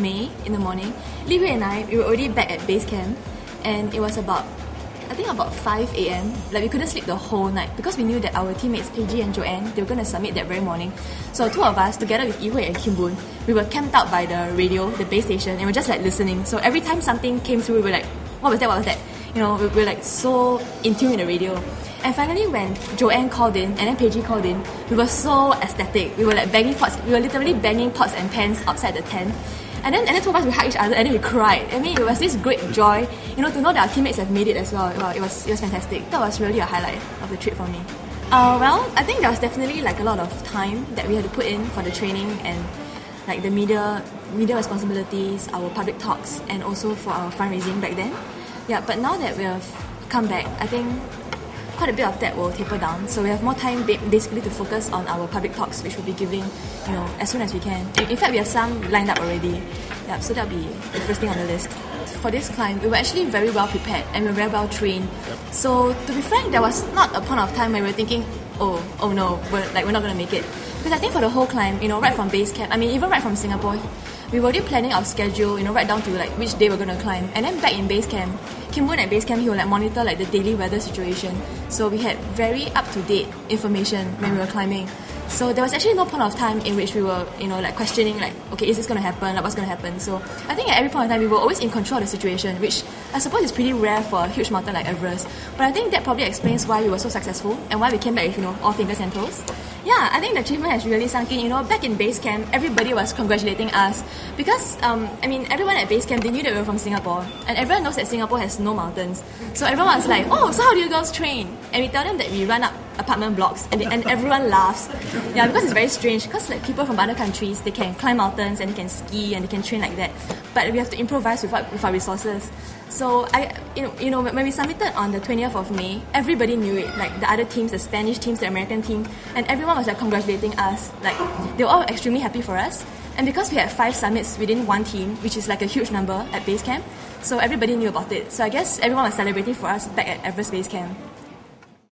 May in the morning, Li Hui and I, we were already back at base camp, and it was about 5 a.m. Like, we couldn't sleep the whole night because we knew that our teammates Paige and Joanne, they were going to submit that very morning. So two of us, together with Yi Hui and Kim Boon, we were camped out by the radio, the base station, and we were just like listening. So every time something came through, we were like, what was that? You know, we were like so in tune with the radio. And finally, when Joanne called in and then Paige called in, we were so ecstatic. We were like banging pots. We were literally banging pots and pans outside the tent. And then two of us, we hugged each other and then we cried. I mean, it was this great joy, you know, to know that our teammates have made it as well. Well, it was fantastic. That was really a highlight of the trip for me. Well, I think there was definitely like a lot of time that we had to put in for the training and like the media responsibilities, our public talks, and also for our fundraising back then. Yeah, but now that we have come back, I think quite a bit of that will taper down. So we have more time basically to focus on our public talks, which we'll be giving, you know, as soon as we can. In fact, we have some lined up already. Yeah, so that'll be the first thing on the list. For this climb, we were actually very well prepared and we were very well trained. So to be frank, there was not a point of time where we were thinking, oh no, we're not going to make it. Because I think for the whole climb, you know, right from base camp, I mean, even right from Singapore, we were already planning our schedule, you know, right down to like which day we're going to climb. And then back in base camp, Kim Boon at base camp, he will like monitor like the daily weather situation. So we had very up-to-date information when we were climbing. So there was actually no point of time in which we were, you know, like questioning like, okay, is this going to happen? Like, what's going to happen? So I think at every point in time, we were always in control of the situation, which I suppose is pretty rare for a huge mountain like Everest. But I think that probably explains why we were so successful and why we came back with, you know, all fingers and toes. Yeah, I think the achievement has really sunk in. You know, back in base camp, everybody was congratulating us because, I mean, everyone at base camp, they knew that we were from Singapore, and everyone knows that Singapore has no mountains. So everyone was like, oh, so how do you girls train? And we tell them that we run up apartment blocks, and everyone laughs. Yeah, because it's very strange, because like people from other countries, they can climb mountains and they can ski and they can train like that, but we have to improvise with our resources. So you know, when we submitted on the 20th of May, everybody knew it. Like the other teams, the Spanish teams, the American team, and everyone was like congratulating us. Like they were all extremely happy for us. And because we had 5 summits within one team, which is like a huge number at base camp, so everybody knew about it. So I guess everyone was celebrating for us back at Everest base camp.